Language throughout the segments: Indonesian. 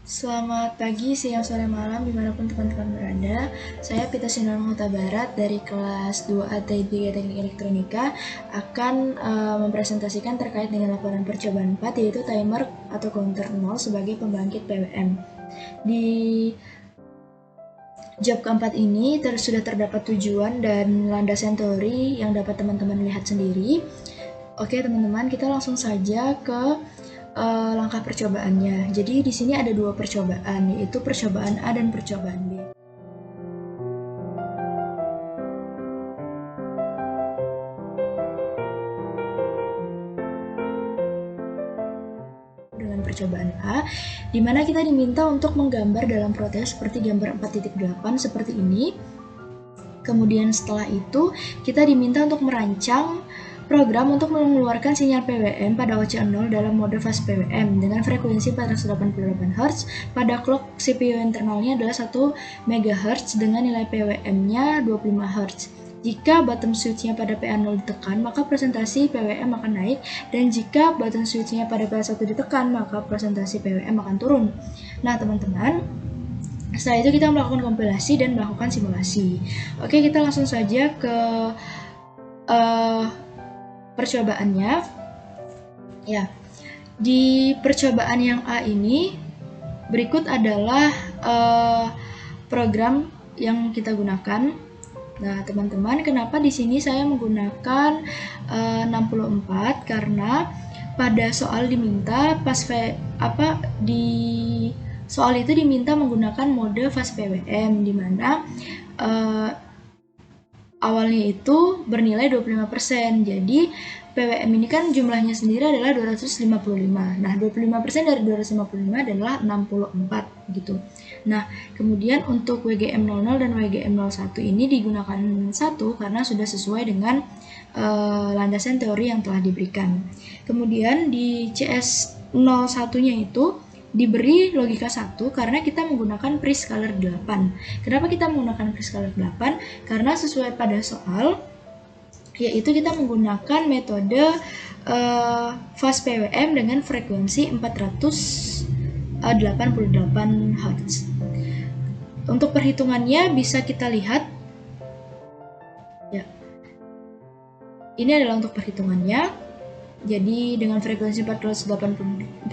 Selamat pagi, siang, sore, malam, dimanapun teman-teman berada. Saya Pita Sinarang Huta Barat dari kelas 2A T3 Teknik Elektronika akan mempresentasikan terkait dengan laporan percobaan 4, yaitu timer atau counter 0 sebagai pembangkit PWM. Di job keempat ini sudah terdapat tujuan dan landasan teori yang dapat teman-teman lihat sendiri. Oke teman-teman, kita langsung saja ke langkah percobaannya. Jadi di sini ada dua percobaan, yaitu percobaan A dan percobaan B. Dengan percobaan A, di mana kita diminta untuk menggambar dalam protes seperti gambar 4.8 seperti ini. Kemudian setelah itu kita diminta untuk merancang program untuk mengeluarkan sinyal PWM pada OC0 dalam mode fast PWM dengan frekuensi 488 Hz pada clock CPU internalnya adalah 1 MHz dengan nilai PWM-nya 25 Hz. Jika bottom switch-nya pada PA0 ditekan, maka presentasi PWM akan naik, dan jika bottom switch-nya pada PA1 ditekan, maka presentasi PWM akan turun. Nah, teman-teman, setelah itu kita melakukan kompilasi dan melakukan simulasi. Oke, kita langsung saja ke percobaannya. Ya, di percobaan yang A ini berikut adalah program yang kita gunakan. Nah, teman-teman, kenapa di sini saya menggunakan 64? Karena pada soal diminta di soal itu diminta menggunakan mode fast PWM, di mana awalnya itu bernilai 25%. Jadi PWM ini kan jumlahnya sendiri adalah 255. Nah, 25% dari 255 adalah 64 gitu. Nah, kemudian untuk WGM00 dan WGM01 ini digunakan 1 karena sudah sesuai dengan landasan teori yang telah diberikan. Kemudian di CS01-nya itu diberi logika 1 karena kita menggunakan prescaler 8. Kenapa kita menggunakan prescaler 8? Karena sesuai pada soal, yaitu kita menggunakan metode fast PWM dengan frekuensi 488 Hz. Untuk perhitungannya bisa kita lihat. Ya. Ini adalah untuk perhitungannya. Jadi dengan frekuensi 488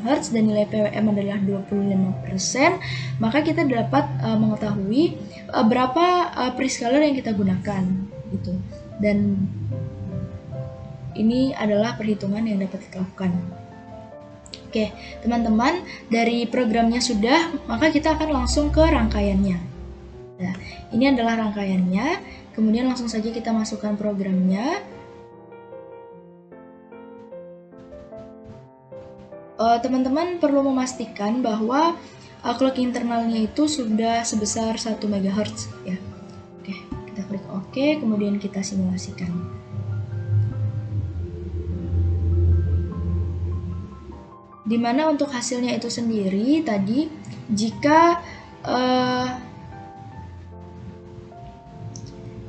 Hz dan nilai PWM adalah 25%, maka kita dapat mengetahui berapa prescaler yang kita gunakan gitu. Dan ini adalah perhitungan yang dapat kita lakukan. Oke, teman-teman, dari programnya sudah, maka kita akan langsung ke rangkaiannya. Nah, ini adalah rangkaiannya. Kemudian langsung saja kita masukkan programnya. Teman-teman perlu memastikan bahwa clock internalnya itu sudah sebesar 1 MHz ya. Oke, kita klik OK, kemudian kita simulasikan. Dimana untuk hasilnya itu sendiri tadi, jika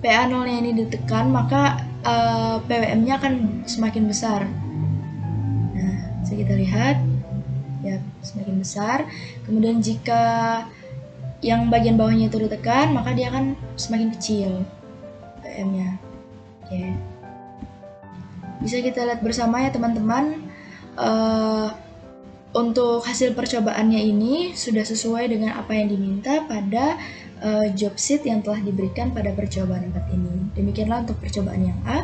PA0-nya ini ditekan, maka PWM-nya akan semakin besar. Bisa kita lihat ya, semakin besar. Kemudian jika yang bagian bawahnya itu ditekan, maka dia akan semakin kecil PWM-nya. Oke. Bisa kita lihat bersama ya teman-teman, untuk hasil percobaannya ini sudah sesuai dengan apa yang diminta pada job sheet yang telah diberikan pada percobaan 4 ini. Demikianlah untuk percobaan yang A.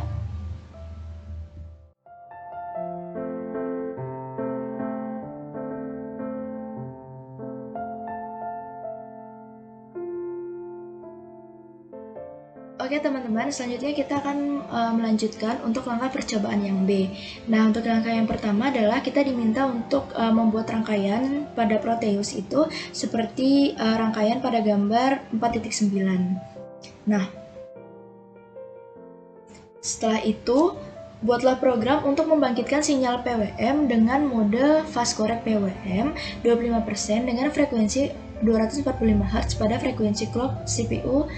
Oke teman-teman, selanjutnya kita akan melanjutkan untuk langkah percobaan yang B. Nah, untuk langkah yang pertama adalah kita diminta untuk membuat rangkaian pada Proteus itu seperti rangkaian pada gambar 4.9. Nah, setelah itu buatlah program untuk membangkitkan sinyal PWM dengan mode fast correct PWM 25% dengan frekuensi 245 Hz pada frekuensi clock CPU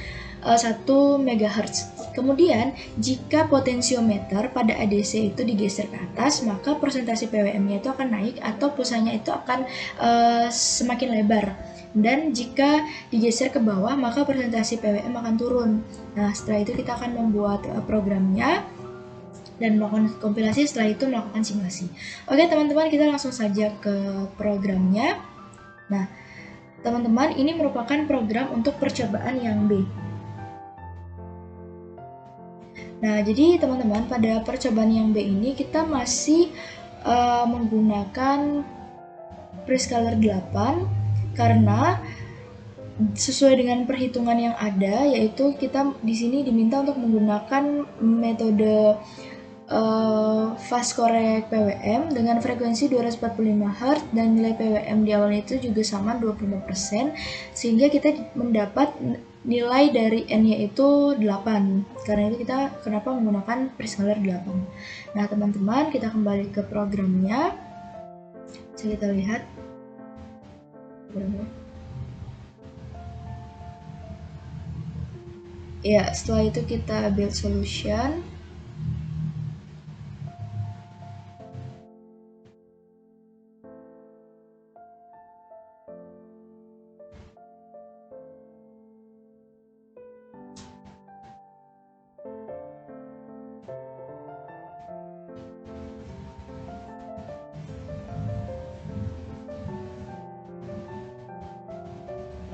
1 MHz. Kemudian, jika potensiometer pada ADC itu digeser ke atas, maka persentase PWM-nya itu akan naik atau pulsanya itu akan semakin lebar. Dan jika digeser ke bawah, maka persentase PWM akan turun. Nah, setelah itu kita akan membuat programnya dan melakukan kompilasi, setelah itu melakukan simulasi. Oke teman-teman, kita langsung saja ke programnya. Nah, teman-teman, ini merupakan program untuk percobaan yang B. Nah, jadi teman-teman, pada percobaan yang B ini kita masih menggunakan Prescaler 8 karena sesuai dengan perhitungan yang ada, yaitu kita di sini diminta untuk menggunakan metode fast correct PWM dengan frekuensi 245 Hz dan nilai PWM di awalnya itu juga sama 25%, sehingga kita mendapat nilai dari N-nya itu 8. Karena itu kita kenapa menggunakan Prescaler 8. Nah teman-teman, kita kembali ke programnya. Bisa kita lihat. Ya, setelah itu kita build solution.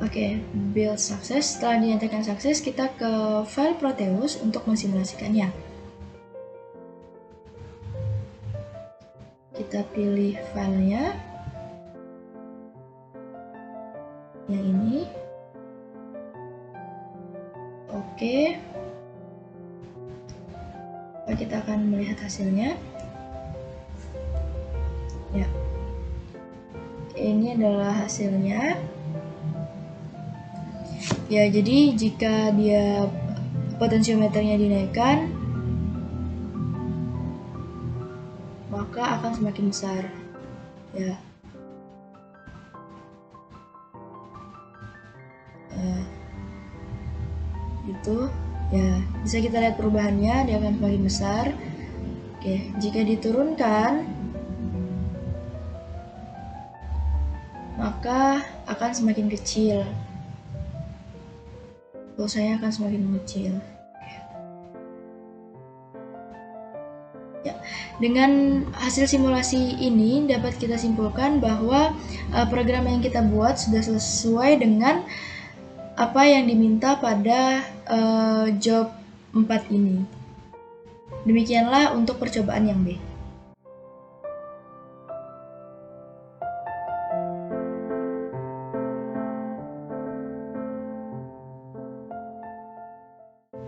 Oke, build sukses. Setelah dinyatakan sukses, kita ke file Proteus untuk mensimulasikannya. Kita pilih filenya yang ini. Oke. Kita akan melihat hasilnya. Ya. Ini adalah hasilnya. Ya, jadi jika dia potensiometernya dinaikkan, maka akan semakin besar. Ya. Gitu. Ya, bisa kita lihat perubahannya, dia akan semakin besar. Oke, jika diturunkan, maka akan semakin kecil. Pulsanya akan semakin mengecil. Ya, dengan hasil simulasi ini dapat kita simpulkan bahwa program yang kita buat sudah sesuai dengan apa yang diminta pada job 4 ini. Demikianlah untuk percobaan yang B.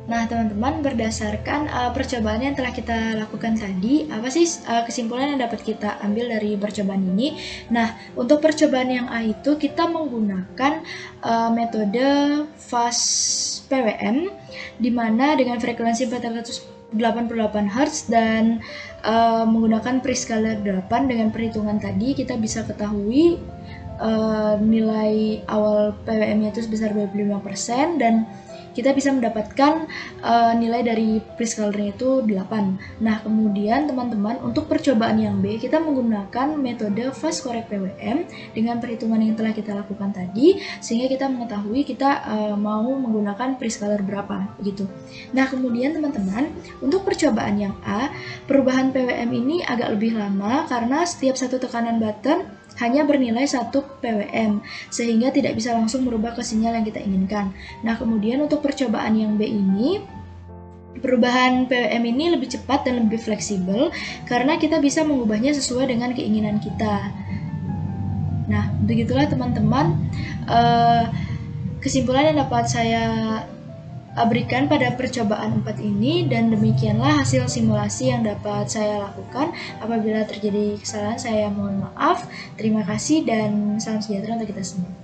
Nah teman-teman, berdasarkan percobaan yang telah kita lakukan tadi, apa sih kesimpulan yang dapat kita ambil dari percobaan ini? Nah, untuk percobaan yang A itu kita menggunakan metode fast PWM, di mana dengan frekuensi 488 Hz dan menggunakan Prescaler 8 dengan perhitungan tadi, kita bisa ketahui nilai awal PWM-nya itu sebesar 25% dan kita bisa mendapatkan nilai dari Prescaler-nya itu 8. Nah, kemudian teman-teman, untuk percobaan yang B, kita menggunakan metode fast correct PWM dengan perhitungan yang telah kita lakukan tadi, sehingga kita mengetahui kita mau menggunakan Prescaler berapa, gitu. Nah, kemudian teman-teman, untuk percobaan yang A, perubahan PWM ini agak lebih lama karena setiap satu tekanan button hanya bernilai 1 PWM, sehingga tidak bisa langsung merubah ke sinyal yang kita inginkan. Nah, kemudian untuk percobaan yang B ini, perubahan PWM ini lebih cepat dan lebih fleksibel karena kita bisa mengubahnya sesuai dengan keinginan kita. Nah, begitulah teman-teman kesimpulan yang dapat saya berikan pada percobaan 4 ini, dan demikianlah hasil simulasi yang dapat saya lakukan. Apabila terjadi kesalahan, saya mohon maaf. Terima kasih dan salam sejahtera untuk kita semua.